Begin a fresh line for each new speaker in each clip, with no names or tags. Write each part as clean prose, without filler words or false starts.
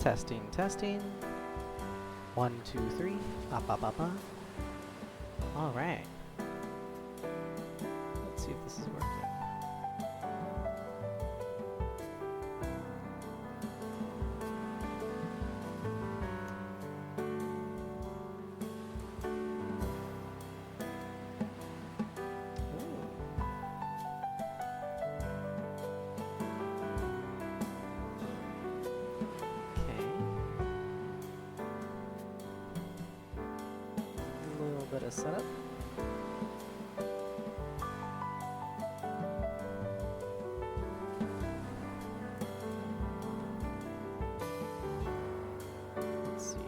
Testing, testing. 1, 2, 3. Up, up, up, up. All right. Let's see if this is working. Bit of setup. Let's see.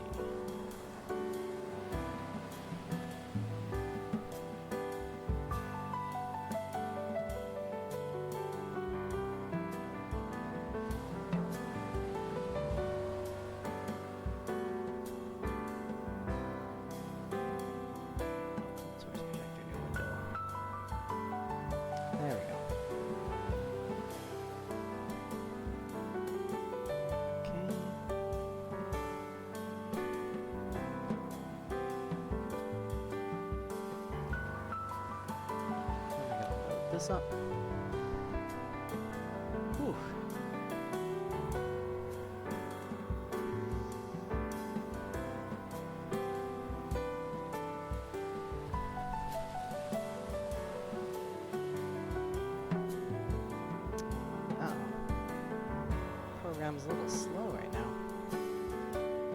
This up. Whew. Program's a little slow right now.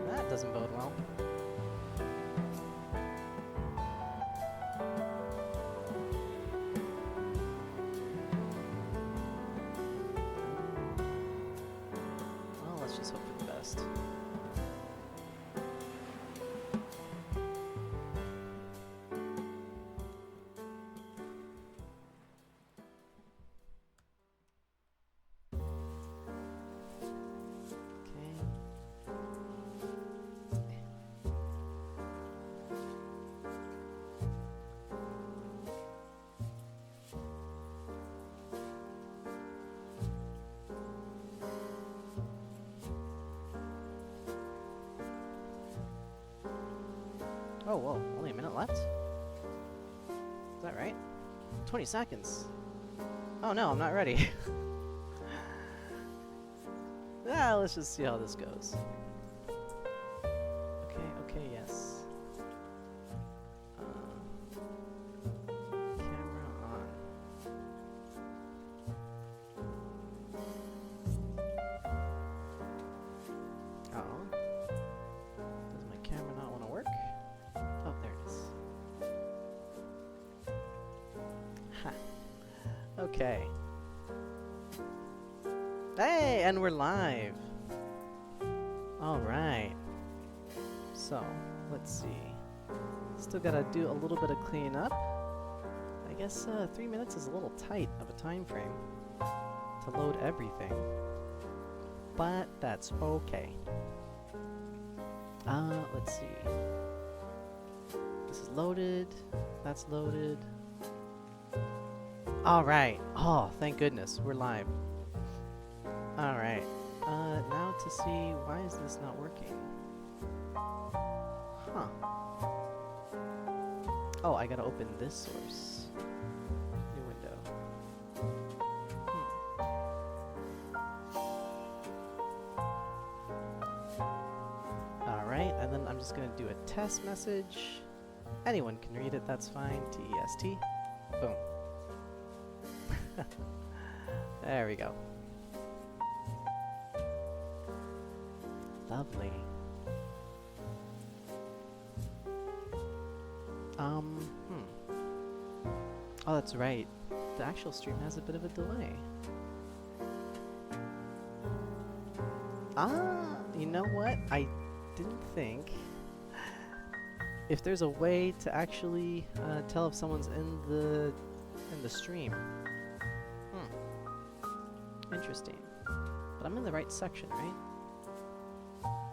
That doesn't bode well. Let's hope for the best. Oh, whoa, only a minute left? Is that right? 20 seconds. Oh no, I'm not ready. Let's just see how this goes. Okay, yes. Camera on. Uh-oh. Does my camera not want to work? Oh, there it is. Ha. Okay. Hey, and we're live. All right. So, let's see. Still gotta do a little bit of cleaning up. I guess 3 minutes is a little tight of a time frame to load everything, but that's okay. Let's see. This is loaded. That's loaded. All right. Oh, thank goodness. We're live. All right. Now to see, why is this not working? Huh. Oh, I gotta open this source. New window. All right, and then I'm just gonna do a test message. Anyone can read it, that's fine. TEST. Boom. There we go. Lovely. Oh, that's right. The actual stream has a bit of a delay. You know what? I didn't think if there's a way to actually tell if someone's in the stream. Interesting. But I'm in the right section, right?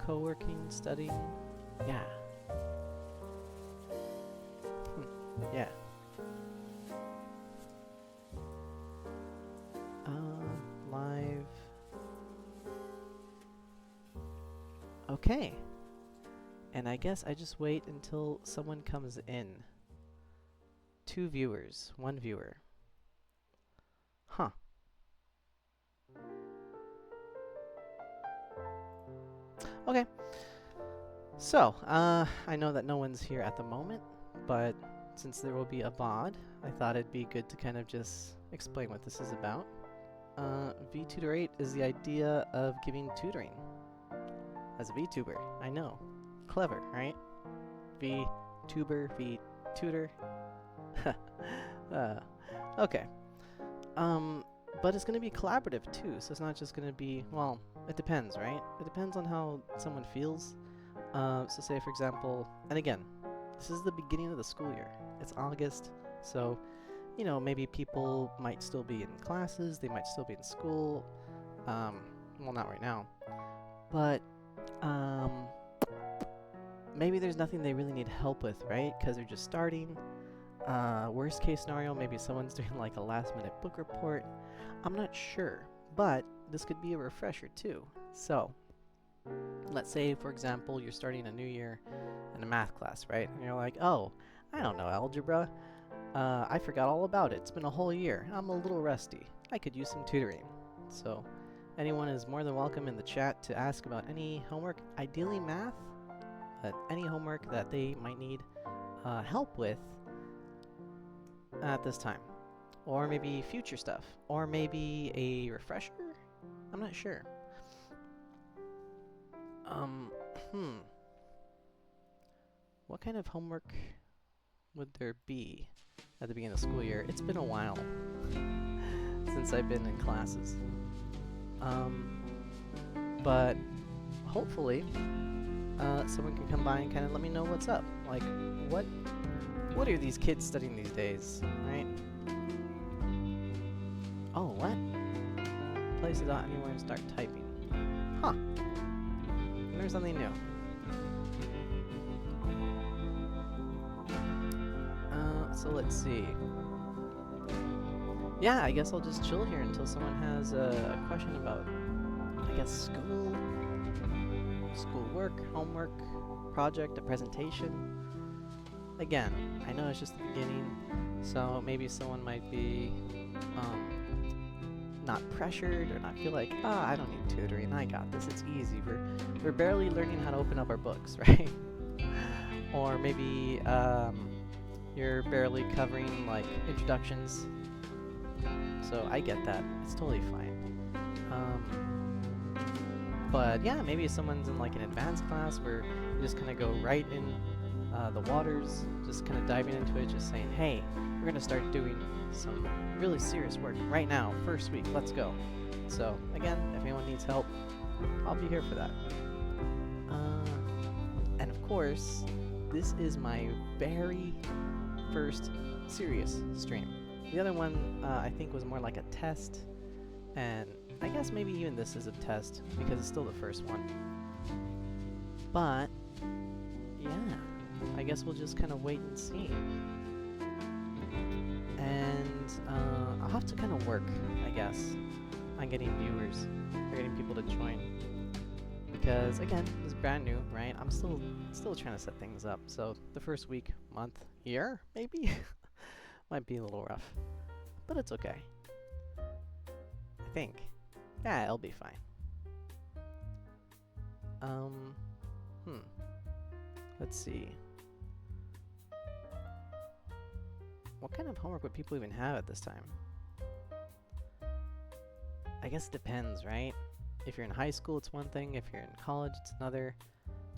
Co-working, studying. Yeah. Yeah. Live. Okay. And I guess I just wait until someone comes in. 2 viewers, 1 viewer. Huh. Okay. So, I know that no one's here at the moment, but since there will be a VOD, I thought it'd be good to kind of just explain what this is about. VTutor 8 is the idea of giving tutoring as a VTuber. I know. Clever, right? VTuber, VTutor. Okay. But it's going to be collaborative too, so it's not just going to be, well, it depends, right? It depends on how someone feels. So say, for example, and again, this is the beginning of the school year. It's August, so, you know, maybe people might still be in classes, they might still be in school. Well, not right now. But, maybe there's nothing they really need help with, right? Because they're just starting. Worst case scenario, maybe someone's doing like a last minute book report. I'm not sure, but this could be a refresher too. So, let's say, for example, you're starting a new year in a math class, right? And you're like, oh, I don't know algebra. I forgot all about it. It's been a whole year. I'm a little rusty. I could use some tutoring. So, anyone is more than welcome in the chat to ask about any homework, ideally math, but any homework that they might need help with at this time. Or maybe future stuff. Or maybe a refresher? I'm not sure. What kind of homework would there be at the beginning of the school year? It's been a while since I've been in classes. But hopefully someone can come by and kind of let me know what's up. Like, what are these kids studying these days, right? Oh, what? Place it out anywhere and start typing. Huh. Learn something new. So let's see. Yeah, I guess I'll just chill here until someone has a question about, I guess, schoolwork, homework, project, a presentation. Again, I know it's just the beginning, so maybe someone might be not pressured or not feel like, I don't need tutoring, I got this, it's easy. We're barely learning how to open up our books, right? Or maybe you're barely covering like introductions. So I get that. It's totally fine. But yeah, maybe someone's in like an advanced class where you just kind of go right in the waters, just kind of diving into it, just saying, hey, we're going to start doing some really serious work right now, first week, let's go. So again, if anyone needs help, I'll be here for that. And of course, this is my very first serious stream. The other one, I think, was more like a test, and I guess maybe even this is a test, because it's still the first one. But, yeah, I guess we'll just kind of wait and see. And I'll have to kind of work, I guess, on getting viewers, or getting people to join. Because, again, it's brand new, right? I'm still trying to set things up, so the first week, month, year, maybe? Might be a little rough, but it's okay. I think. Yeah, it'll be fine. Let's see. What kind of homework would people even have at this time? I guess it depends, right? If you're in high school, it's one thing. If you're in college, it's another.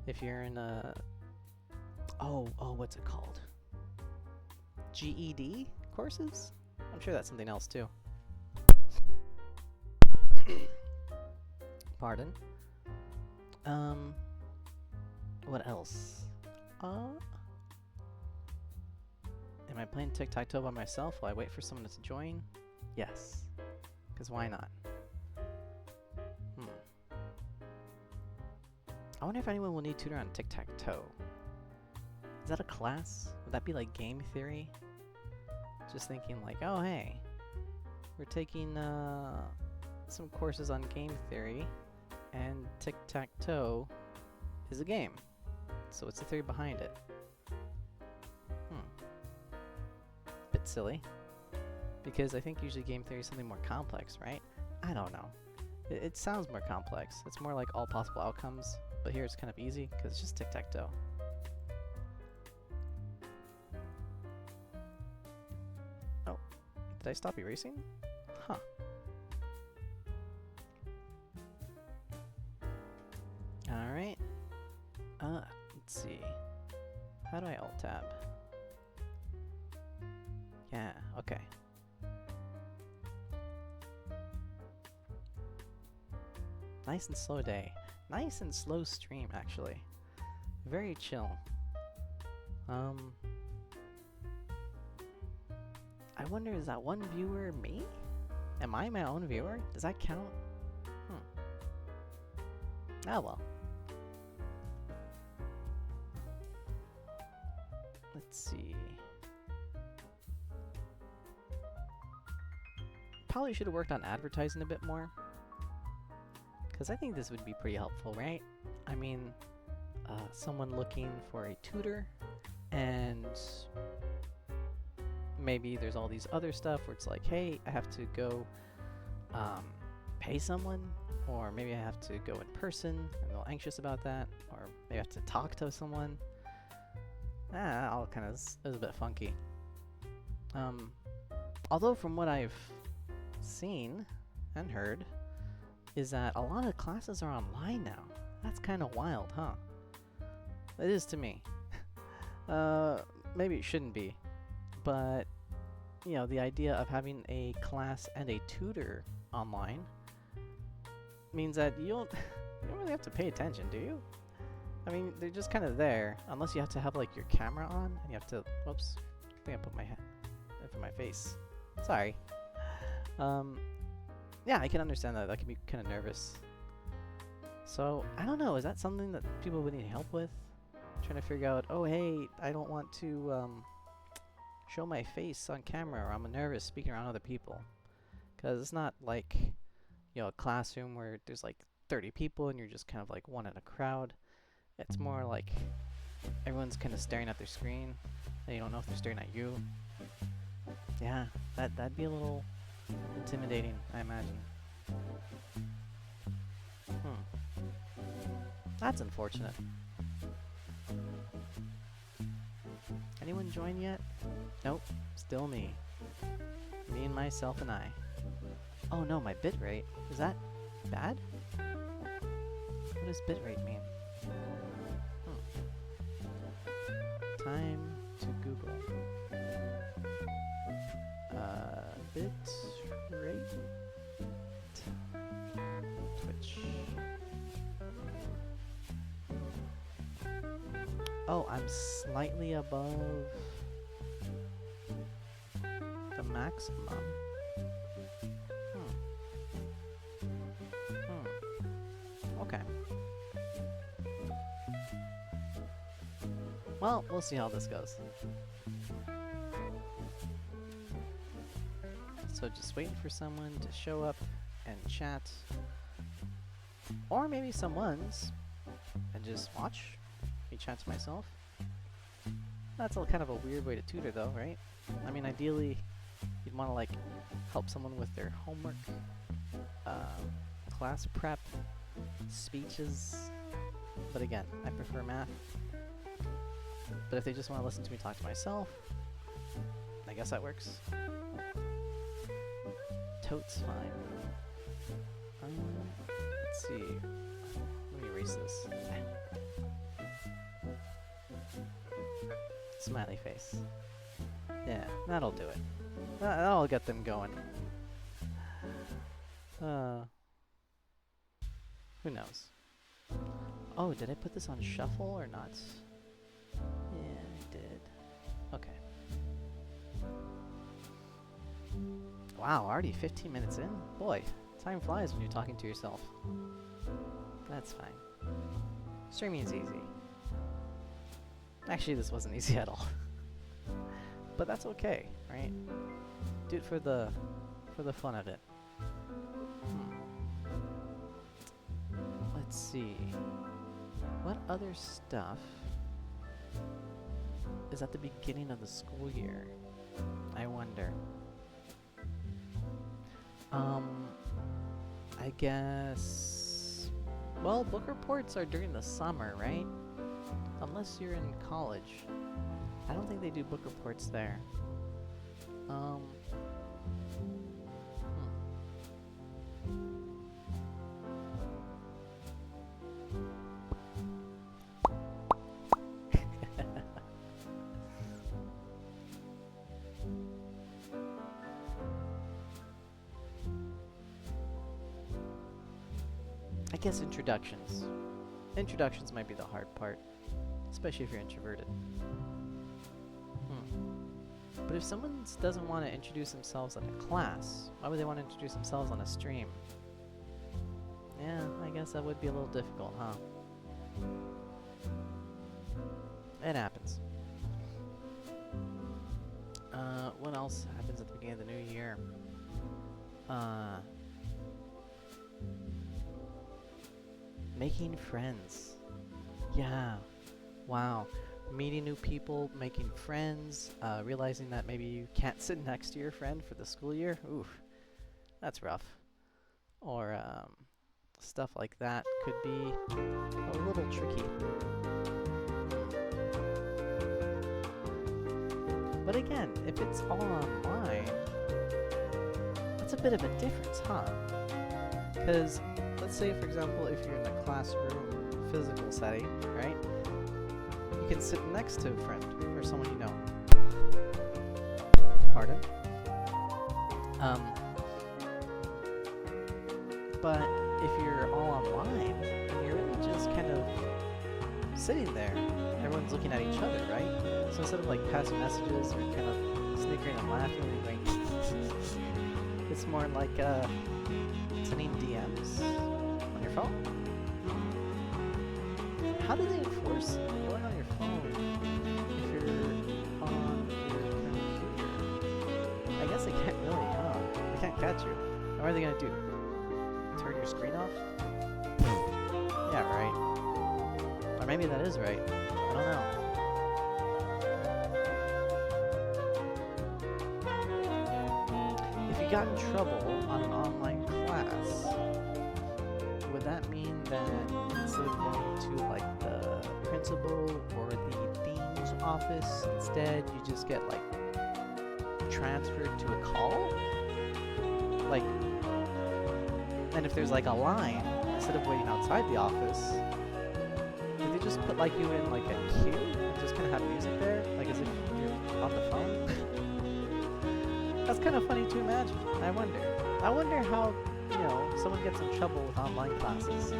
If you're in what's it called? GED courses? I'm sure that's something else too. Pardon. What else? Am I playing tic-tac-toe by myself while I wait for someone to join? Yes. Because why not? I wonder if anyone will need tutor on tic-tac-toe. Is that a class? Would that be like game theory? Just thinking like, oh hey, we're taking some courses on game theory, and tic-tac-toe is a game. So what's the theory behind it? Bit silly. Because I think usually game theory is something more complex, right? I don't know. It sounds more complex. It's more like all possible outcomes, but here it's kind of easy because it's just tic-tac-toe. Oh, did I stop erasing? Huh. Alright. Let's see. How do I alt-tab? Yeah, okay. Nice and slow day. Nice and slow stream, actually. Very chill. I wonder, is that one viewer me? Am I my own viewer? Does that count? Ah, well. Let's see. Probably should have worked on advertising a bit more. Because I think this would be pretty helpful, right? I mean, someone looking for a tutor, and maybe there's all these other stuff where it's like, hey, I have to go pay someone, or maybe I have to go in person. I'm a little anxious about that, or maybe I have to talk to someone. All kind of is a bit funky. Although from what I've seen and heard, is that a lot of classes are online now. That's kind of wild, huh? It is to me. Maybe it shouldn't be, but you know, the idea of having a class and a tutor online means that you don't really have to pay attention, do you? I mean, they're just kind of there, unless you have to have like your camera on and you have to. Whoops! I think I put my hand for my face. Sorry. Yeah, I can understand that. That can be kind of nervous. So, I don't know. Is that something that people would need help with? Trying to figure out, oh, hey, I don't want to show my face on camera, or I'm nervous speaking around other people. Because it's not like, you know, a classroom where there's like 30 people and you're just kind of like one in a crowd. It's more like everyone's kind of staring at their screen and you don't know if they're staring at you. Yeah, that'd be a little intimidating, I imagine. That's unfortunate. Anyone join yet? Nope, still me. Me and myself and I. Oh no, my bitrate. Is that bad? What does bitrate mean? Time to Google. Bitrate. Twitch. Oh, I'm slightly above the maximum. Okay. Well, we'll see how this goes. So just waiting for someone to show up and chat. Or maybe someone's and just watch me chat to myself. That's a kind of a weird way to tutor though, right? I mean, ideally, you'd want to like help someone with their homework, class prep, speeches. But again, I prefer math. But if they just want to listen to me talk to myself, I guess that works. Totes fine. Let's see. Let me erase this. Smiley face. Yeah, that'll do it. That'll get them going. Who knows? Oh, did I put this on shuffle or not? Yeah, I did. Okay. Wow, already 15 minutes in? Boy, time flies when you're talking to yourself. That's fine. Streaming is easy. Actually, this wasn't easy at all. But that's okay, right? Do it for the fun of it. Let's see. What other stuff is at the beginning of the school year? I wonder. I guess... Well, book reports are during the summer, right? Unless you're in college. I don't think they do book reports there. I guess introductions. Introductions might be the hard part, especially if you're introverted. But if someone doesn't want to introduce themselves in a class, why would they want to introduce themselves on a stream? Yeah, I guess that would be a little difficult, huh? It happens. What else happens at the beginning of the new year? Making friends. Yeah. Wow. Meeting new people, making friends, realizing that maybe you can't sit next to your friend for the school year. Oof. That's rough. Or stuff like that could be a little tricky. But again, if it's all online, that's a bit of a difference, huh? Because let's say, for example, if you're in a classroom physical setting, right? You can sit next to a friend or someone you know. Pardon? But if you're all online, then you're really just kind of sitting there. Everyone's looking at each other, right? So instead of like passing messages or kind of snickering and laughing and going, it's more like sending DMs on your phone. How do they enforce going on your phone if you're on your computer? I guess they can't really, huh? They can't catch you. What are they gonna do? Turn your screen off? Yeah, right. Or maybe that is right. I don't know. If you got in trouble on an online class, would that mean that instead of going to like the principal or the dean's office, instead you just get like transferred to a call? Like, and if there's like a line, instead of waiting outside the office, did they just put like you in like a queue and just kind of have music there, like as if you're on the phone? That's kind of funny to imagine. I wonder how, you know, someone gets in trouble with online classes.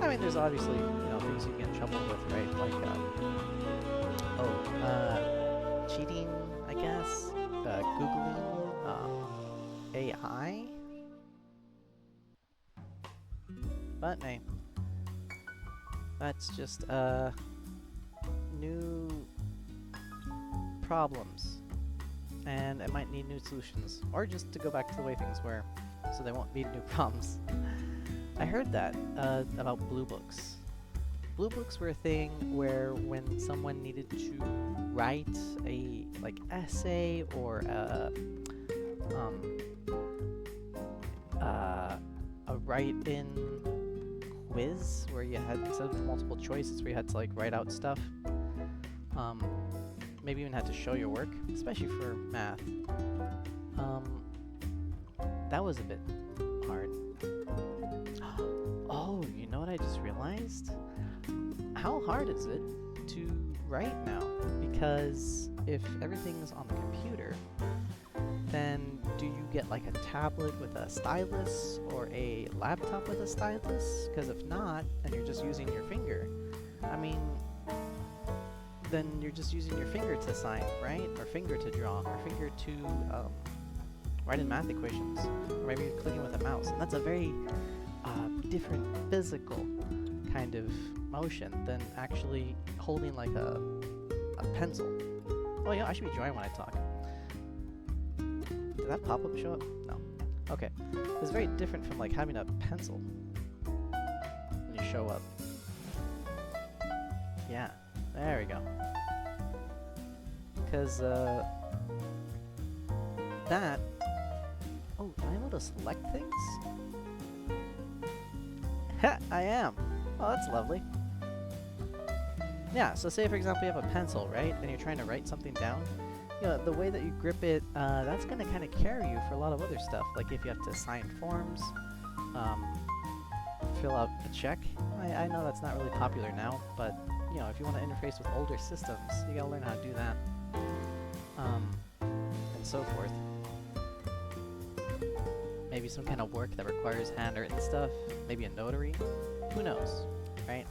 I mean, there's obviously, you know, things you get in trouble with, right? Like, cheating, I guess, Googling, AI. But hey, that's just new problems, and it might need new solutions, or just to go back to the way things were, so there won't be new problems. I heard that about blue books. Blue books were a thing where when someone needed to write a like essay or a write-in quiz where you had, instead of multiple choices, where you had to like write out stuff, maybe even had to show your work, especially for math. That was a bit hard. Oh, you know what I just realized? How hard is it to write now? Because if everything's on the computer, then do you get like a tablet with a stylus or a laptop with a stylus? Because if not, and you're just using your finger, I mean, then you're just using your finger to sign, right? Or finger to draw, or finger to write in math equations, or maybe you're clicking with a mouse. And that's a very different physical kind of motion than actually holding like a pencil. Oh yeah, I should be drawing when I talk. Did that pop-up show up? No. Okay. It's very different from like having a pencil when you show up. Yeah, there we go. Because, that... Oh, am I able to select things? Ha! I am! Oh, that's lovely. Yeah, so say for example you have a pencil, right? And you're trying to write something down. You know, the way that you grip it, that's going to kind of carry you for a lot of other stuff. Like if you have to sign forms, fill out a check. I know that's not really popular now, but you know, if you want to interface with older systems, you gotta learn how to do that. And so forth. Maybe some kind of work that requires handwritten stuff. Maybe a notary. Who knows, right?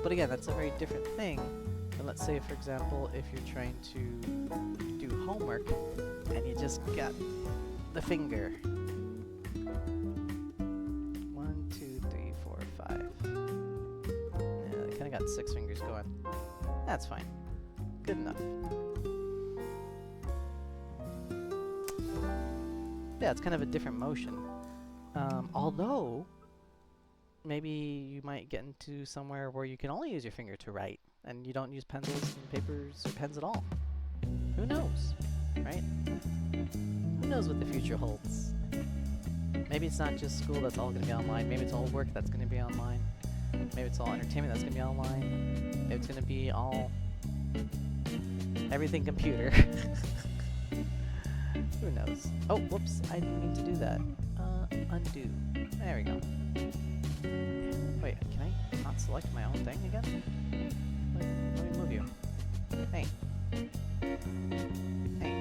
But again, that's a very different thing than, let's say, for example, if you're trying to do homework and you just got the finger. 1, 2, 3, 4, 5. Yeah, I kind of got 6 fingers going. That's fine. Good enough. Yeah, it's kind of a different motion. Although, maybe you might get into somewhere where you can only use your finger to write, and you don't use pencils and papers or pens at all. Who knows, right? Who knows what the future holds? Maybe it's not just school that's all going to be online. Maybe it's all work that's going to be online. Maybe it's all entertainment that's going to be online. Maybe it's going to be all... everything computer. Who knows? Oh, whoops, I didn't mean to do that. Undo. There we go. Wait, can I not select my own thing again? Let me move you. Hey. Hey.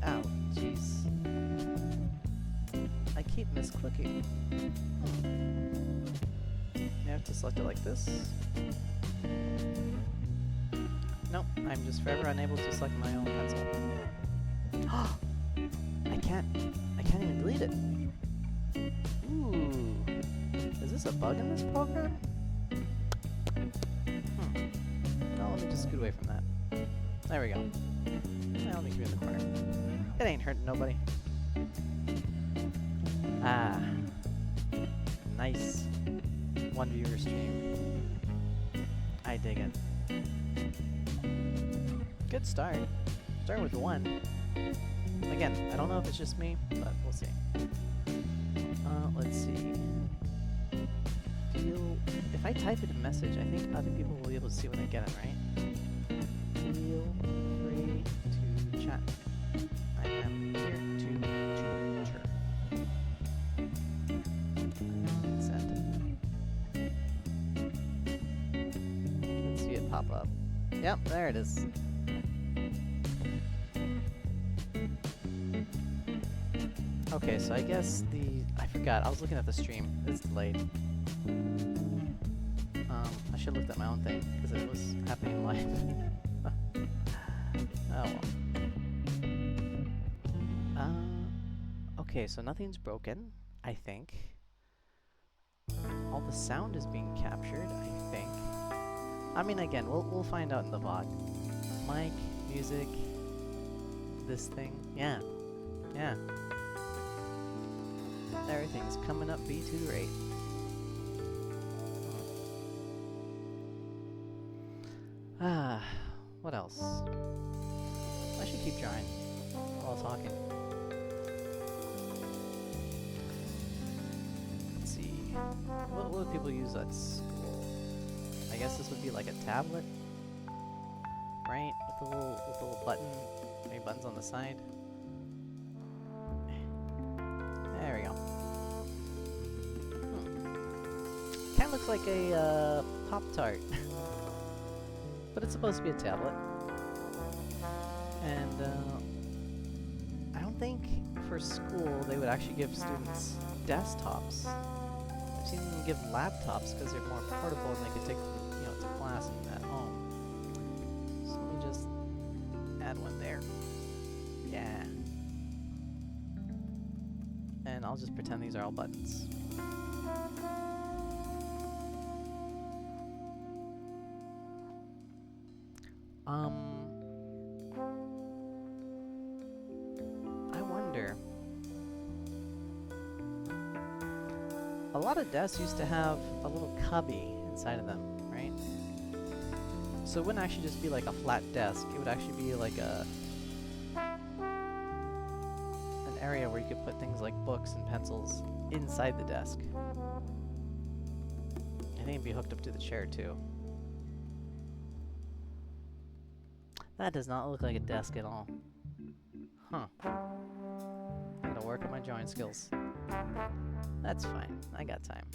Ow, jeez. I keep misclicking. You have to select it like this. Nope, I'm just forever unable to select my own pencil. I can't even delete it. Ooh. Is this a bug in this program? No, let me just scoot away from that. There we go. Now let me keep it in the corner. It ain't hurting nobody. Ah. Nice. 1 viewer stream. I dig it. Good start. Start with 1. Again, I don't know if it's just me, but we'll see. Let's see. If I type in a message, I think other people will be able to see when I get it, right? Feel free to chat. I am here to tutor. Send. Let's see it pop up. Yep, there it is. Okay, so I guess I forgot, I was looking at the stream. It's delayed. I should have looked at my own thing, because it was happening live. Oh well. Okay, so nothing's broken, I think. All the sound is being captured, I think. I mean, again, we'll find out in the VOD. Mic, music, this thing, yeah. Everything's coming up Vtuber 8. What else? I should keep drawing while talking. Let's see. What would people use at school? I guess this would be like a tablet, right? With the little button, maybe buttons on the side. There we go. Kind of looks like a Pop-Tart. But it's supposed to be a tablet. And I don't think for school they would actually give students desktops. I've seen them give laptops because they're more portable and they could take them, you know, to class and at home. So let me just add one there. Yeah. And I'll just pretend these are all buttons. I wonder. a lot of desks used to have a little cubby inside of them, right? So it wouldn't actually just be like a flat desk. It would actually be like an area where you could put things like books and pencils inside the desk. I think it'd be hooked up to the chair too. That does not look like a desk at all. Huh. I'm gonna work on my drawing skills. That's fine. I got time.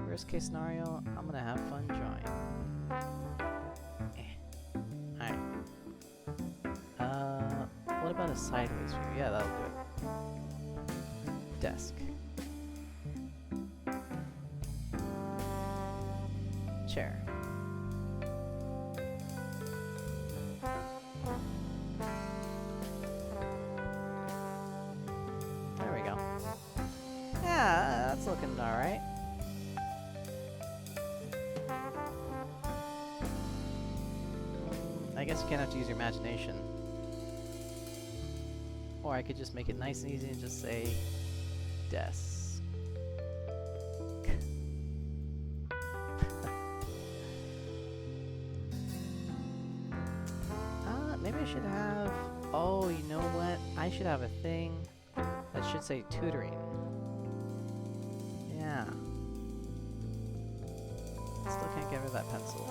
Worst case scenario, I'm gonna have fun drawing. Alright. What about a sideways view? Yeah, that'll do it. Desk. Chair. There we go. Yeah, that's looking alright. I guess you kind of have to use your imagination. Or I could just make it nice and easy and just say desk. Maybe I should have... Oh, you know what? I should have a thing that should say tutoring. Yeah. Still can't get rid of that pencil.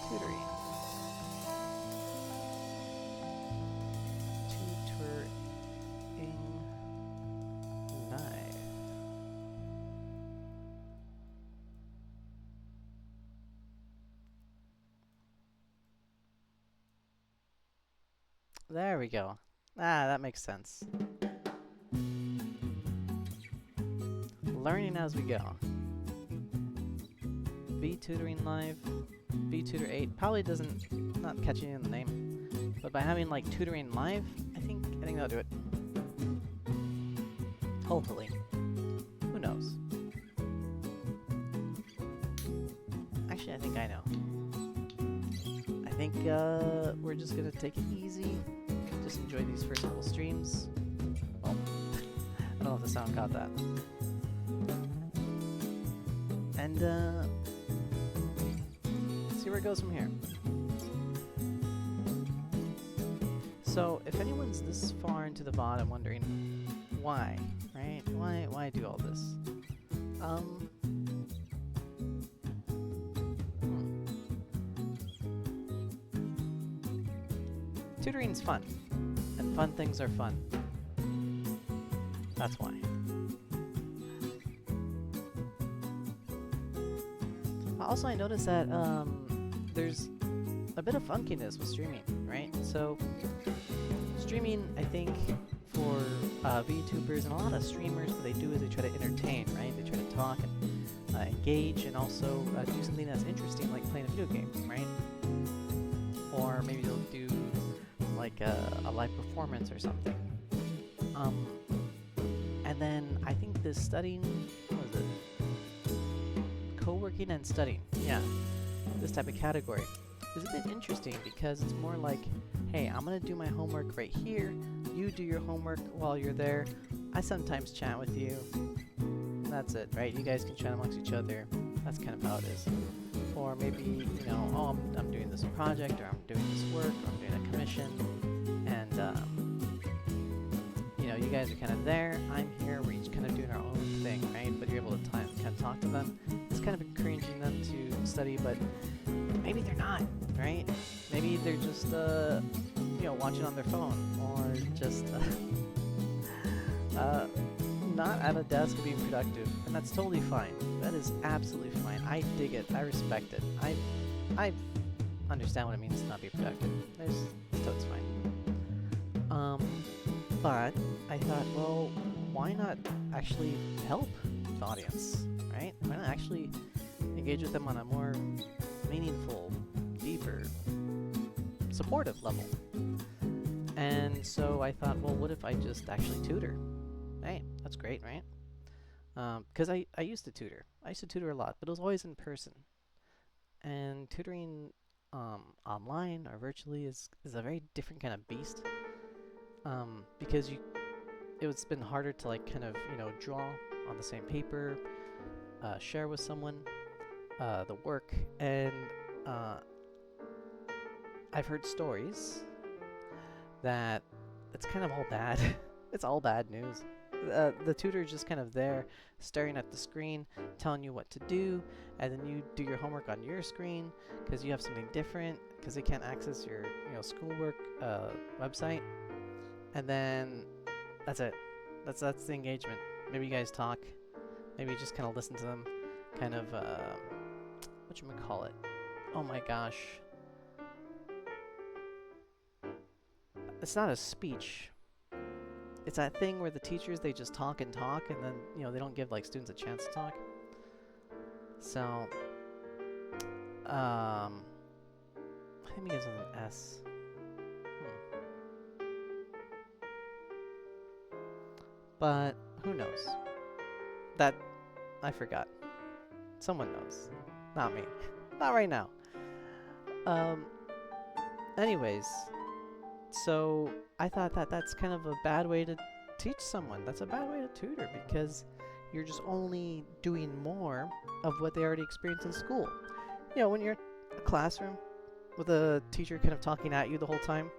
Tutoring. Tutoring live. There we go. Ah, that makes sense. Learning as we go. Vtutoring live. Vtutor 8 probably doesn't, not catching in the name, but by having like tutoring live, I think that'll do it. Hopefully. Who knows? Actually, I think I know. I think we're just gonna take it easy. Just enjoy these first couple streams. Oh, I don't know if the sound caught that. And see where it goes from here. So, if anyone's this far into the VOD and wondering why, right? Why do all this? Tutoring's fun, and fun things are fun. That's why. Also, I noticed that there's a bit of funkiness with streaming, right? So, streaming, I think, for VTubers and a lot of streamers, what they do is they try to entertain, right? They try to talk and engage, and also do something that's interesting, like playing a video game, right? Or maybe they'll do like a live performance or something. And then I think this studying, what was it? Co-working and studying, yeah, this type of category is a bit interesting because it's more like, hey, I'm gonna do my homework right here, you do your homework while you're there, I sometimes chat with you, that's it, right? You guys can chat amongst each other, that's kind of how it is. Or maybe, you know, oh, I'm doing this project, or I'm doing this work, or I'm doing a commission, and you know, you guys are kind of there, I'm here, we're each kind of doing our own thing, right? But you're able to kind of talk to them. It's kind of encouraging them to study, but maybe they're not, right? Maybe they're just, you know, watching on their phone, or just not at a desk being productive, and that's totally fine. That is absolutely fine. I dig it. I respect it. I understand what it means to not be productive. It's totally fine. But I thought, well, why not actually help the audience, right? Why not actually engage with them on a more meaningful, deeper, supportive level? And so I thought, well, what if I just actually tutor? Hey, that's great, right? Because I used to tutor. I used to tutor a lot, but it was always in person. And tutoring online or virtually is a very different kind of beast. Because it's been harder to like kind of, you know, draw on the same paper, share with someone the work, and I've heard stories that it's kind of all bad. It's all bad news. The tutor is just kind of there, staring at the screen, telling you what to do, and then you do your homework on your screen because you have something different, because they can't access your, you know, schoolwork website, and then that's it. That's the engagement. Maybe you guys talk. Maybe you just kind of listen to them. Kind of whatchamacallit. Oh my gosh. It's not a speech. It's that thing where the teachers, they just talk and talk, and then, you know, they don't give like students a chance to talk. So, I think it begins with an S. But who knows? That I forgot. Someone knows. Not me. Not right now. Anyways, so I thought that that's kind of a bad way to teach someone. That's a bad way to tutor, because you're just only doing more of what they already experienced in school. You know, when you're in a classroom with a teacher kind of talking at you the whole time,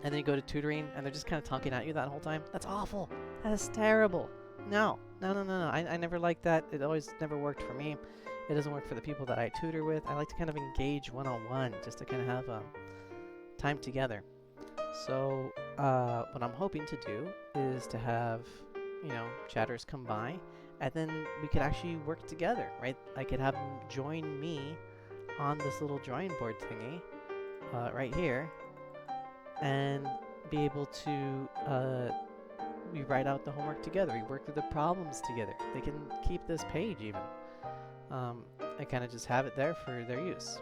and then you go to tutoring and they're just kind of talking at you that whole time, that's awful. That is terrible. No. I never liked that. It always never worked for me. It doesn't work for the people that I tutor with. I like to kind of engage one-on-one, just to kind of have time together. So what I'm hoping to do is to have, you know, chatters come by, and then we could actually work together, right? I could have them join me on this little drawing board thingy right here, and be able to we write out the homework together. We work through the problems together. They can keep this page even. I kind of just have it there for their use.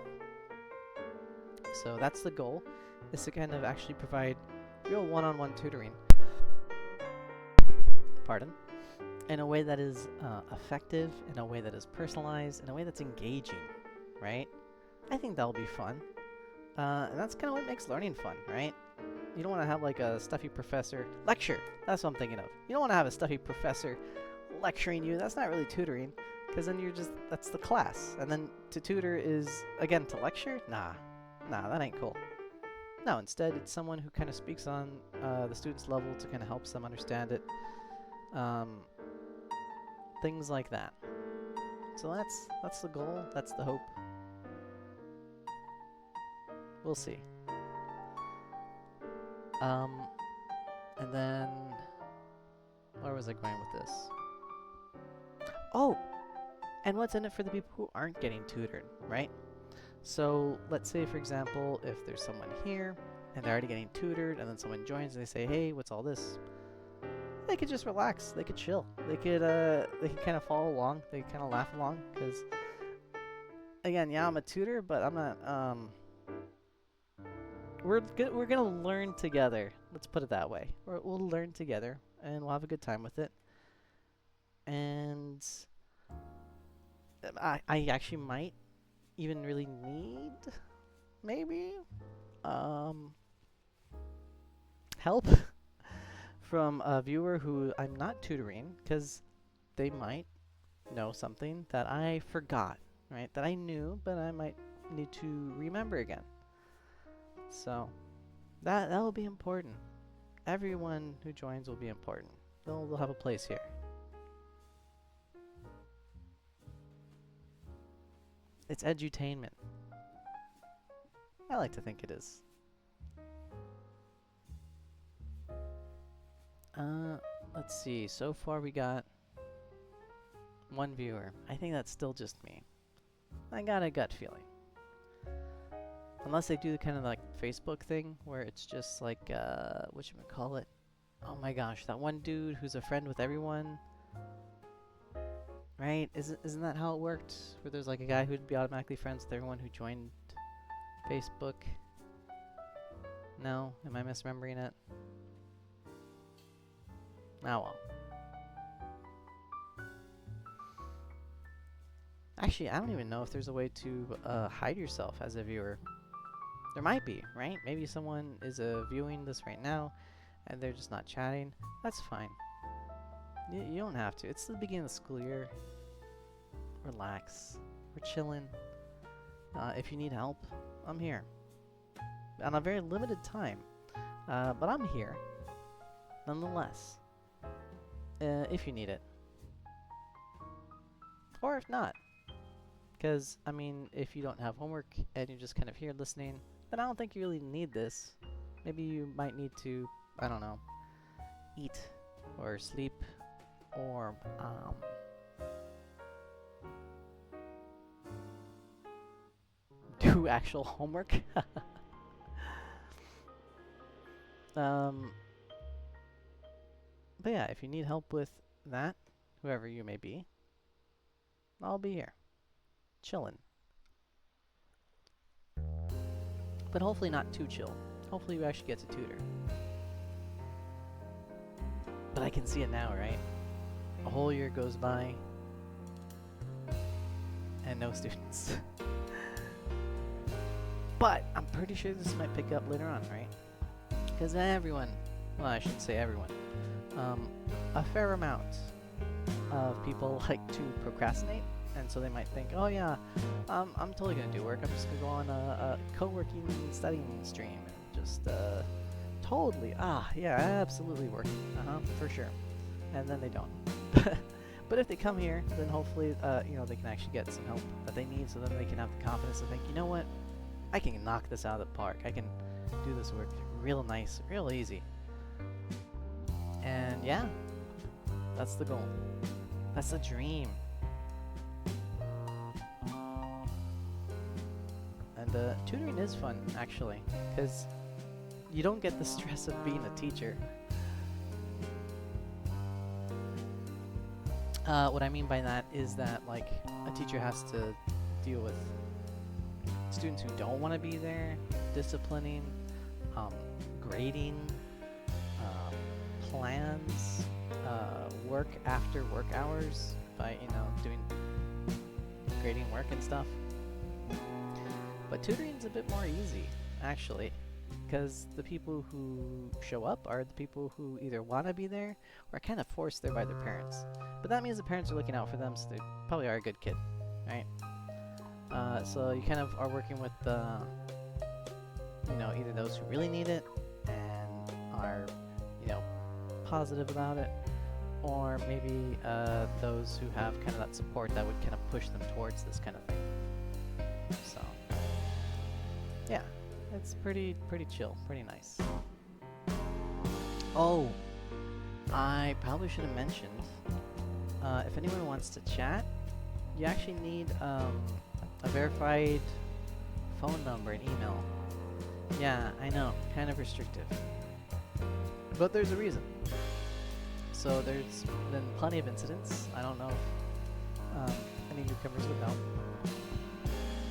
So that's the goal, is to kind of actually provide real one-on-one tutoring, in a way that is effective, in a way that is personalized, in a way that's engaging, right? I think that'll be fun. And that's kind of what makes learning fun, right? You don't want to have like a stuffy professor lecture. That's what I'm thinking of. You don't want to have a stuffy professor lecturing you. That's not really tutoring, because then that's the class. And then to tutor is, again, to lecture? Nah, that ain't cool. No, instead it's someone who kind of speaks on the student's level to kind of helps them understand it. Things like that. So that's the goal. That's the hope. We'll see. And then, where was I going with this? Oh, and what's in it for the people who aren't getting tutored, right? So let's say, for example, if there's someone here and they're already getting tutored, and then someone joins and they say, "Hey, what's all this?" They could just relax. They could chill. They could kind of follow along. They could kind of laugh along, because again, yeah, I'm a tutor, but I'm not. We're gonna learn together. Let's put it that way. We'll learn together, and we'll have a good time with it. And I actually might even really need, maybe, help from a viewer who I'm not tutoring, because they might know something that I forgot, right? That I knew, but I might need to remember again. So that will be important. Everyone who joins will be important. They'll have a place here. It's edutainment. I like to think it is. Let's see. So far we got one viewer. I think that's still just me. I got a gut feeling. Unless they do kind of like Facebook thing where it's just like, whatchamacallit? Oh my gosh, that one dude who's a friend with everyone. Right? Isn't that how it worked? Where there's like a guy who'd be automatically friends with everyone who joined Facebook? No? Am I misremembering it? Oh well. Actually, I don't even know if there's a way to hide yourself as a viewer. There might be, right? Maybe someone is viewing this right now, and they're just not chatting, that's fine. You don't have to. It's the beginning of the school year. Relax. We're chilling. If you need help, I'm here. On a very limited time. But I'm here. Nonetheless. If you need it. Or if not. Because, I mean, if you don't have homework and you're just kind of here listening, then I don't think you really need this. Maybe you might need to, I don't know, eat or sleep or, do actual homework. But yeah, if you need help with that, whoever you may be, I'll be here, chillin'. But hopefully not too chill. Hopefully you actually get to tutor. But I can see it now, right? A whole year goes by and no students. But I'm pretty sure this might pick up later on, right? Because everyone, well, I shouldn't say everyone, a fair amount of people like to procrastinate, and so they might think, oh yeah, I'm totally gonna do work. I'm just gonna go on a co-working studying stream and just totally, yeah, absolutely working, for sure. And then they don't. But if they come here, then hopefully, you know, they can actually get some help that they need, so then they can have the confidence to think, you know what, I can knock this out of the park. I can do this work real nice, real easy. And yeah, that's the goal. That's the dream. And tutoring is fun, actually, because you don't get the stress of being a teacher. What I mean by that is that, like, a teacher has to deal with students who don't want to be there, disciplining, grading, plans, work after work hours by, you know, doing grading work and stuff. But tutoring's a bit more easy, actually, because the people who show up are the people who either want to be there or are kind of forced there by their parents. But that means the parents are looking out for them, so they probably are a good kid, right? So you kind of are working with, you know, either those who really need it and are, you know, positive about it, or maybe those who have kind of that support that would kind of push them towards this kind of thing. So, yeah, it's pretty chill, pretty nice. Oh, I probably should have mentioned, if anyone wants to chat, you actually need a verified phone number and email. Yeah, I know, kind of restrictive. But there's a reason. So there's been plenty of incidents, I don't know if any newcomers would know,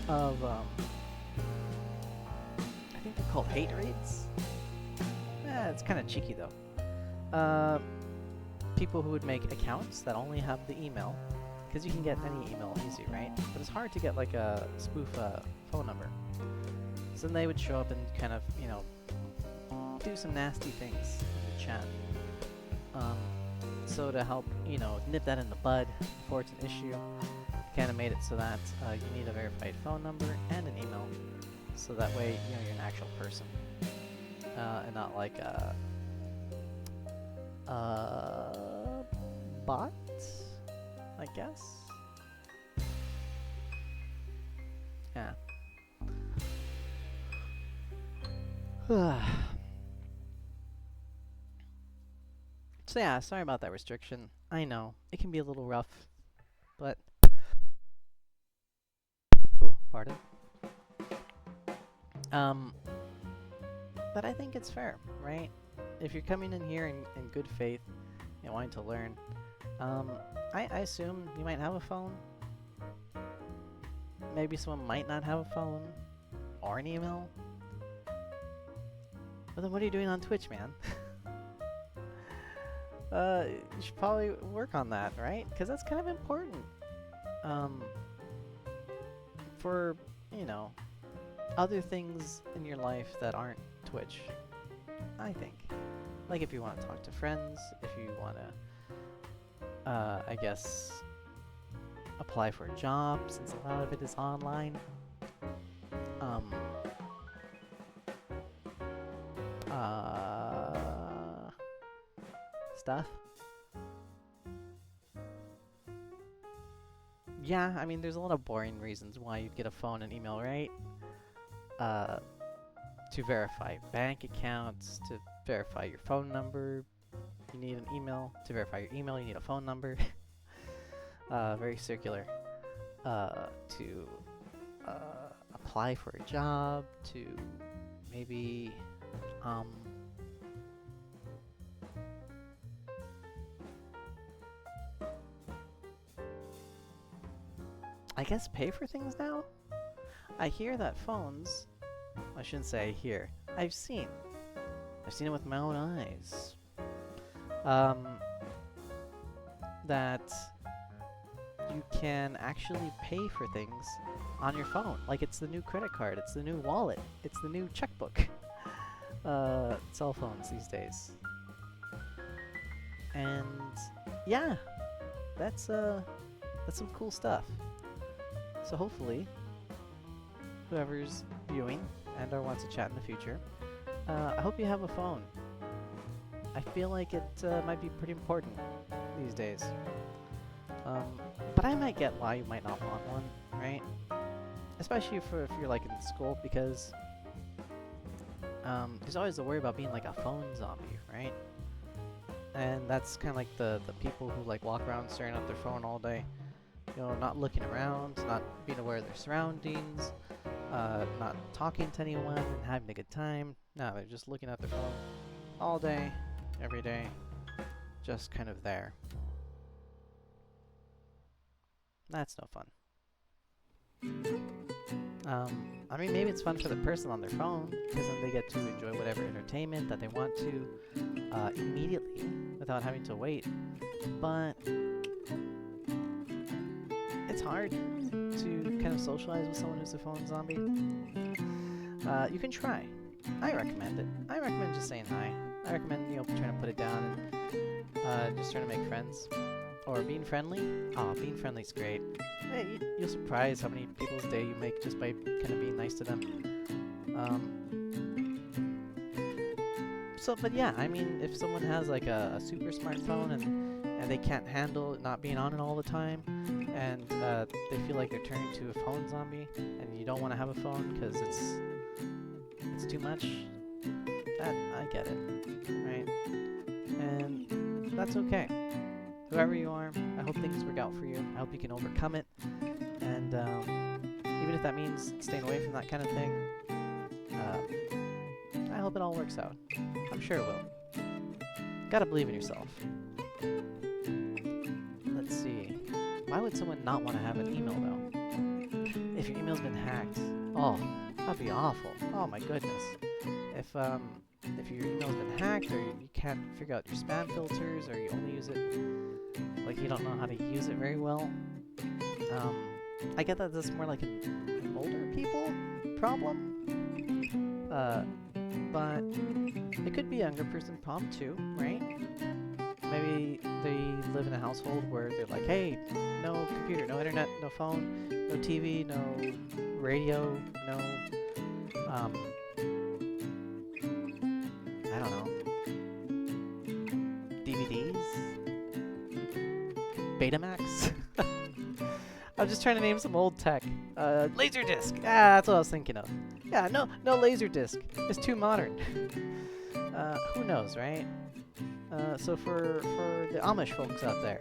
of, I think they're called hate raids? It's kind of cheeky though. People who would make accounts that only have the email, because you can get any email easy, right? But it's hard to get like a spoof phone number. So then they would show up and kind of, you know, do some nasty things in the chat. So to help, you know, nip that in the bud before it's an issue, kind of made it so that you need a verified phone number and an email, so that way, you know, you're an actual person, and not like a bot, I guess. Yeah. So yeah, sorry about that restriction. I know, it can be a little rough, but... Ooh, pardon. But I think it's fair, right? If you're coming in here in good faith and wanting to learn, I assume you might have a phone. Maybe someone might not have a phone or an email. But then what are you doing on Twitch, man? You should probably work on that, right? Because that's kind of important. For, you know, other things in your life that aren't Twitch, I think. Like if you want to talk to friends, if you want to, I guess, apply for a job, since a lot of it is online. Stuff. Yeah, I mean, there's a lot of boring reasons why you'd get a phone and email, right? To verify bank accounts, to verify your phone number, you need an email. To verify your email, you need a phone number. Very circular. To apply for a job, to maybe, I guess pay for things now? I hear that phones, I shouldn't say I hear, I've seen it with my own eyes, that you can actually pay for things on your phone. Like it's the new credit card, it's the new wallet, it's the new checkbook. Cell phones these days. And yeah, that's some cool stuff. So hopefully, whoever's viewing and or wants to chat in the future, I hope you have a phone. I feel like it might be pretty important these days. But I might get why you might not want one, right? Especially if you're like in school, because there's always the worry about being like a phone zombie, right? And that's kind of like the people who like walk around staring at their phone all day. You know, not looking around, not being aware of their surroundings, not talking to anyone and having a good time. No, they're just looking at their phone all day, every day, just kind of there. That's no fun. I mean, maybe it's fun for the person on their phone, because then they get to enjoy whatever entertainment that they want to immediately without having to wait. But it's hard to kind of socialize with someone who's a phone zombie. You can try. I recommend it. I recommend just saying hi. I recommend, you know, trying to put it down and just trying to make friends. Or being friendly. Oh, being friendly is great. Hey, you'll surprise how many people's day you make just by kind of being nice to them. But yeah, I mean, if someone has like a super smartphone and they can't handle not being on it all the time, and they feel like they're turning to a phone zombie, and you don't want to have a phone because it's too much, I get it, right? And that's okay. Whoever you are, I hope things work out for you. I hope you can overcome it, and even if that means staying away from that kind of thing, I hope it all works out. I'm sure it will. Gotta believe in yourself. Let's see. Why would someone not want to have an email, though? If your email's been hacked, oh, that'd be awful. Oh my goodness. If your email's been hacked, or you can't figure out your spam filters, or you only use it, like you don't know how to use it very well. I get that this is more like an older people problem. But it could be a younger person problem too, right? Maybe they live in a household where they're like, hey, no computer, no internet, no phone, no TV, no radio, no, I don't know, DVDs? Betamax? I'm just trying to name some old tech. Laserdisc! Ah, that's what I was thinking of. Yeah, no Laserdisc. It's too modern. Who knows, right? So for the Amish folks out there,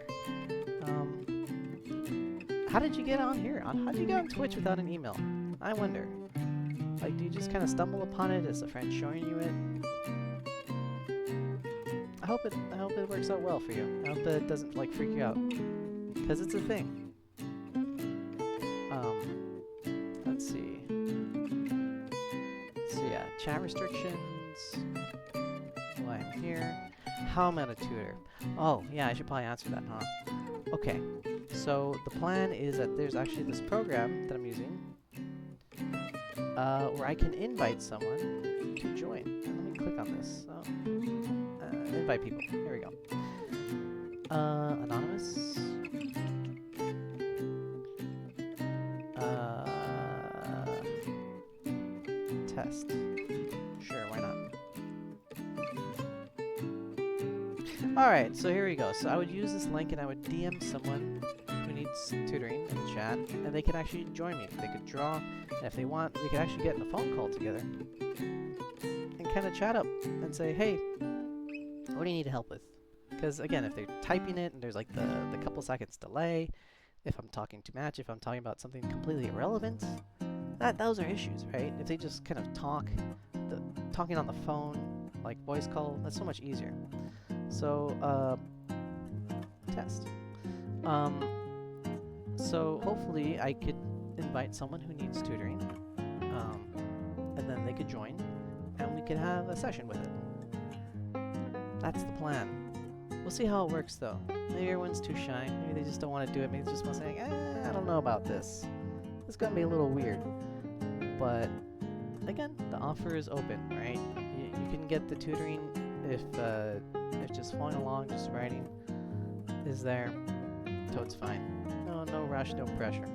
how did you get on here? How did you get on Twitch without an email? I wonder. Like, do you just kind of stumble upon it? Is a friend showing you it? I hope it works out well for you. I hope that it doesn't like freak you out, because it's a thing. Let's see. So yeah, chat restrictions. Why I'm here. How am I a tutor? Oh, yeah, I should probably answer that, huh? Okay, so the plan is that there's actually this program that I'm using where I can invite someone to join. And let me click on this. So, invite people. Here we go. Anonymous. Test. Sure, why not? Alright, so here we go. So I would use this link and I would DM someone who needs tutoring in the chat, and they could actually join me. They could draw, and if they want, we could actually get in a phone call together and kind of chat up and say, hey, what do you need help with? Because again, if they're typing it and there's like the couple seconds delay, if I'm talking too much, if I'm talking about something completely irrelevant, those are issues, right? If they just kind of talking on the phone, like voice call, that's so much easier. So, test. So hopefully I could invite someone who needs tutoring, and then they could join, and we could have a session with it. That's the plan. We'll see how it works though. Maybe everyone's too shy, maybe they just don't want to do it, maybe they just want to say, I don't know about this. It's gonna be a little weird. But again, the offer is open, right? You can get the tutoring if just following along, just writing is there, so it's fine. No rush, no pressure.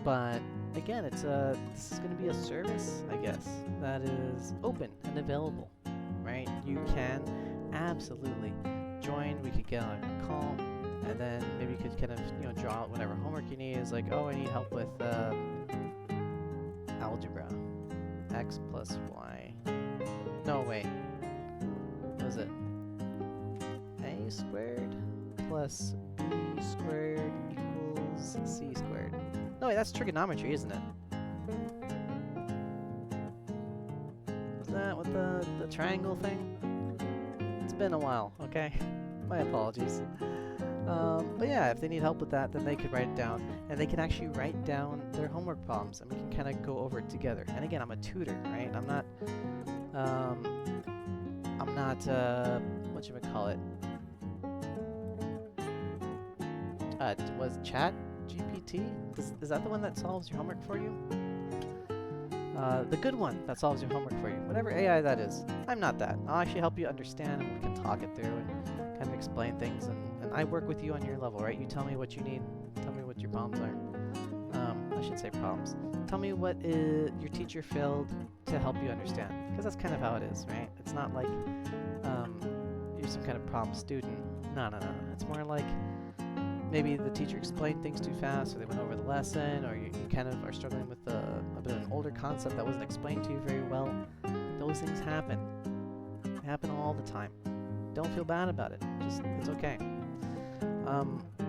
But again, this is going to be a service, I guess, that is open and available, right? You can absolutely join. We could get on a call, and then maybe you could kind of draw out whatever homework you need. Is like, oh, I need help with algebra, x plus y. No, wait. What is it? A squared plus b squared equals c squared. No, wait, that's trigonometry, isn't it? Is that what the triangle thing? It's been a while, okay? My apologies. But yeah, if they need help with that, then they could write it down, and they can actually write down their homework problems, and we can kind of go over it together. And again, I'm a tutor, right? I'm not, whatchamacallit? Was Chat GPT? Is that the one that solves your homework for you? The good one that solves your homework for you. Whatever AI that is. I'm not that. I'll actually help you understand, and we can talk it through and kind of explain things, and I work with you on your level, right? You tell me what you need. Tell me what your problems are. I should say problems. Tell me what your teacher failed to help you understand. Because that's kind of how it is, right? It's not like you're some kind of problem student. No. It's more like maybe the teacher explained things too fast, or they went over the lesson, or you kind of are struggling with a bit of an older concept that wasn't explained to you very well. Those things happen. They happen all the time. Don't feel bad about it. It's okay.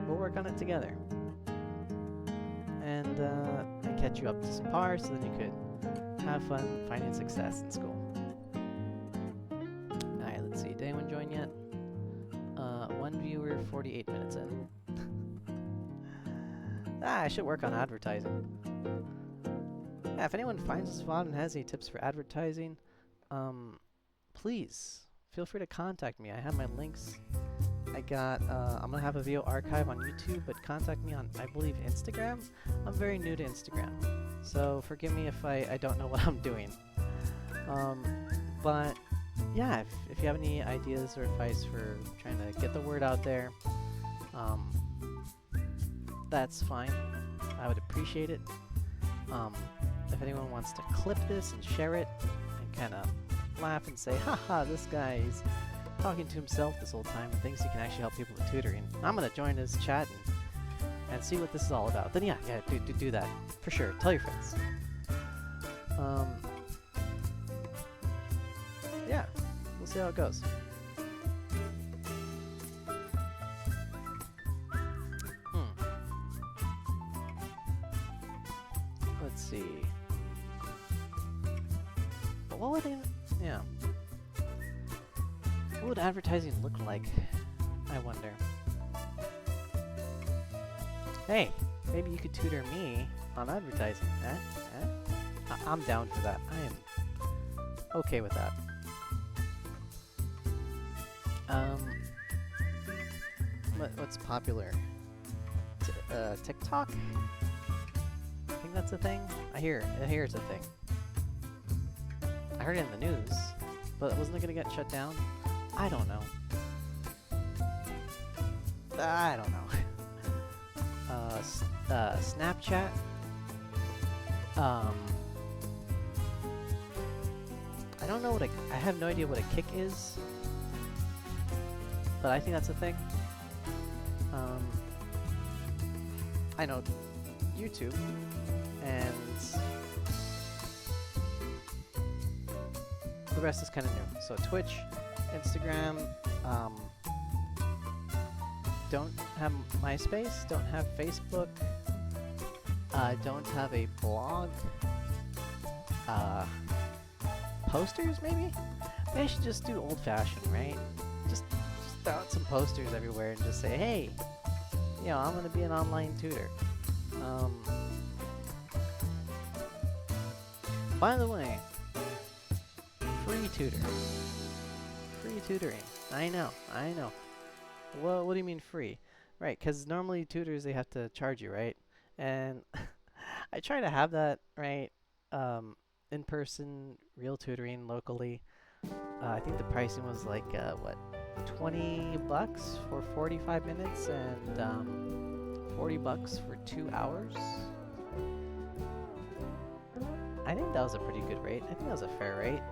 We'll work on it together. And catch you up to some par so then you could have fun finding success in school. Alright, let's see. Did anyone join yet? One viewer, 48 minutes in. I should work on advertising. Yeah, if anyone finds this VOD and has any tips for advertising, please feel free to contact me. I have my links. I'm gonna have a video archive on YouTube, but contact me on, I believe, Instagram. I'm very new to Instagram, so forgive me if I don't know what I'm doing. But yeah, if you have any ideas or advice for trying to get the word out there, that's fine. I would appreciate it. If anyone wants to clip this and share it and kind of laugh and say, haha, this guy is talking to himself this whole time and thinks he can actually help people with tutoring, I'm gonna join his chat and see what this is all about. Then yeah, do that for sure. Tell your friends. Yeah, we'll see how it goes. Let's see. But what would yeah. What would advertising look like? I wonder. Hey, maybe you could tutor me on advertising. I'm down for that. I am okay with that. What's popular? TikTok? I think that's a thing. I hear it's a thing. I heard it in the news. but wasn't it gonna get shut down? I don't know. I don't know. Snapchat. I don't know what I have no idea what a kick is, but I think that's a thing. I know YouTube and the rest is kind of new. So Twitch, Instagram, don't have MySpace, don't have Facebook, don't have a blog, posters maybe? Maybe I should just do old-fashioned, right? Just throw out some posters everywhere and just say, hey, you know, I'm gonna be an online tutor. By the way, free tutor. Free tutoring. I know. Well, what do you mean free? Right, because normally tutors, they have to charge you, right? And I try to have that, right? In-person, real tutoring locally. I think the pricing was like, what, $20 for 45 minutes and $40 for 2 hours? I think that was a pretty good rate. I think that was a fair rate.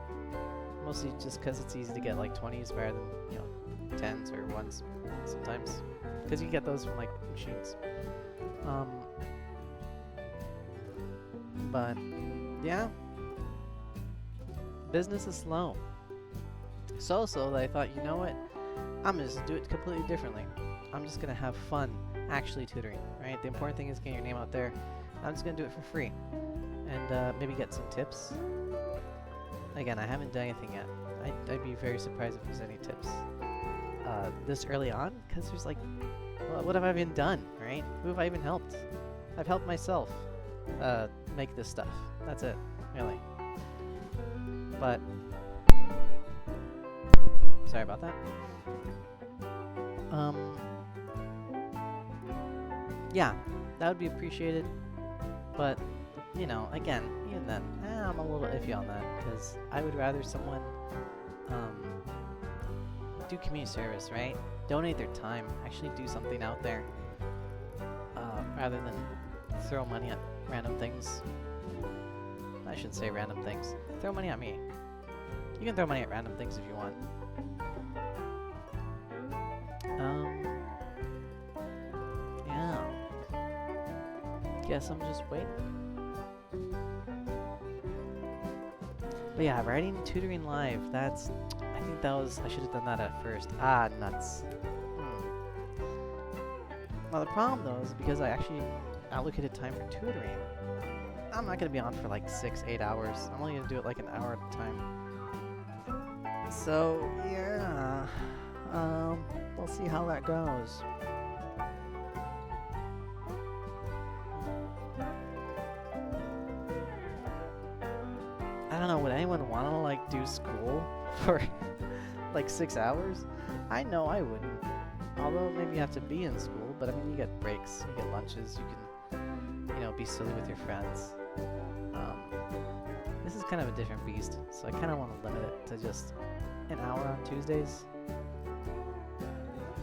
Mostly just because it's easy to get like 20s better than, you know, 10s or 1s sometimes. Because you get those from like machines. But, yeah. Business is slow. So slow that I thought, you know what? I'm going to just do it completely differently. I'm just going to have fun actually tutoring, right? The important thing is getting your name out there. I'm just going to do it for free. And maybe get some tips. Again, I haven't done anything yet. I'd be very surprised if there's any tips this early on, because there's like, well, what have I even done, right? Who have I even helped? I've helped myself make this stuff. That's it, really. But, sorry about that. Yeah, that would be appreciated, but you know, again, even then, I'm a little iffy on that, because I would rather someone do community service, right? Donate their time, actually do something out there, rather than throw money at random things. I shouldn't say random things. Throw money at me. You can throw money at random things if you want. Yeah. Guess I'm just waiting. But yeah, writing tutoring live, I think that was, I should have done that at first. Ah, nuts. Well, the problem though is because I actually allocated time for tutoring, I'm not going to be on for like 6-8 hours. I'm only going to do it like an hour at a time. So, yeah. We'll see how that goes. I don't know, would anyone want to like do school for like 6 hours? I know I wouldn't. Although maybe you have to be in school, but I mean you get breaks, you get lunches, you can, you know, be silly with your friends. This is kind of a different beast, so I kind of want to limit it to just an hour on Tuesdays.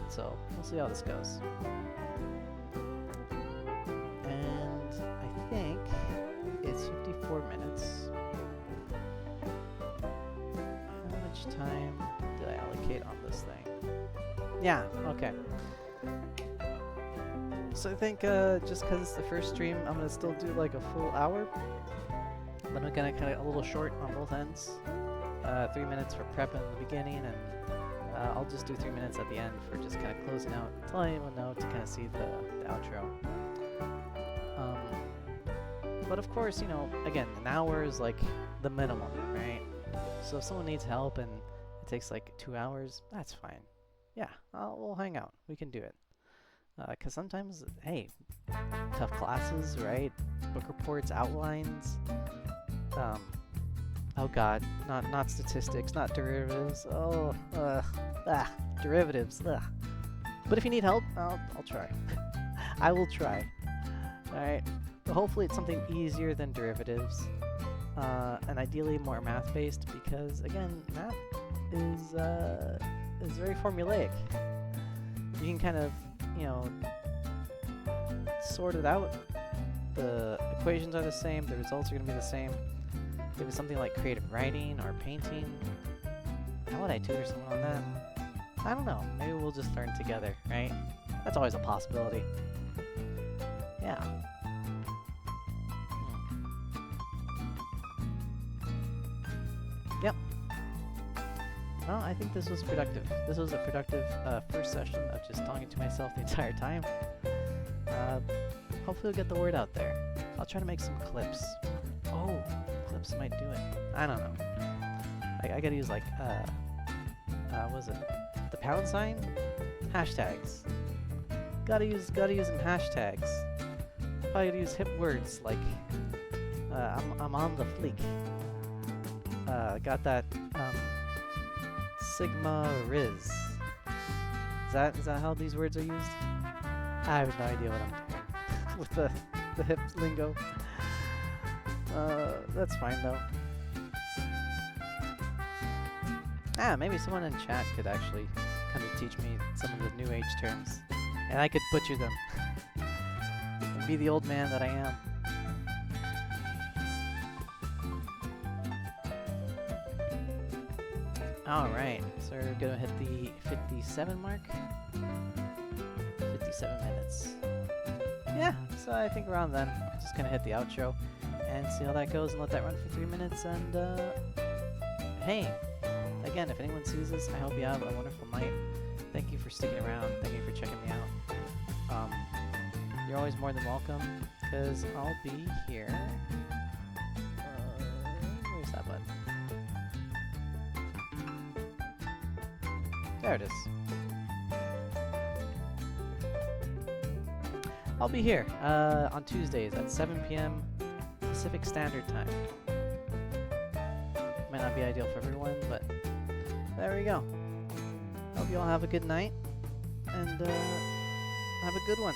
So we'll see how this goes. And I think it's 54 minutes. How much time did I allocate on this thing? Yeah, okay. So I think just because it's the first stream, I'm going to still do like a full hour. But I'm going to cut it a little short on both ends. 3 minutes for prep in the beginning, and I'll just do 3 minutes at the end for just kind of closing out, to let anyone know to kind of see the outro. But of course, you know, again, an hour is like the minimum, right? So if someone needs help and it takes like 2 hours, that's fine. Yeah, we'll hang out. We can do it. Because sometimes, hey, tough classes, right? Book reports, outlines. Oh god, not statistics, not derivatives. Oh, derivatives. Ugh. But if you need help, I'll try. I will try. Alright, but hopefully it's something easier than derivatives. And ideally more math-based, because again, math is very formulaic. You can kind of, you know, sort it out. The equations are the same, the results are going to be the same. If it's something like creative writing or painting, how would I tutor someone on that? I don't know. Maybe we'll just learn together, right? That's always a possibility. Yeah. Yep. Well, I think this was productive. This was a productive first session of just talking to myself the entire time. Hopefully we'll get the word out there. I'll try to make some clips. Oh, clips might do it. I don't know. I gotta use like, what was it? The pound sign? Hashtags. Gotta use some hashtags. Probably gotta use hip words like, I'm on the fleek. Got that, Sigma Riz. Is that how these words are used? I have no idea what I'm doing with the hip lingo. That's fine though. Maybe someone in chat could actually kind of teach me some of the new age terms, and I could butcher them and be the old man that I am. Alright, so we're gonna hit the 57 mark. 57 minutes. Yeah, so I think around then, just gonna hit the outro and see how that goes and let that run for 3 minutes. And hey, again, if anyone sees this, I hope you have a wonderful night. Thank you for sticking around. Thank you for checking me out. You're always more than welcome, because I'll be here. Where's that button? There it is. I'll be here on Tuesdays at 7 p.m. Pacific Standard Time. Might not be ideal for everyone, but there we go. Hope you all have a good night, and have a good one.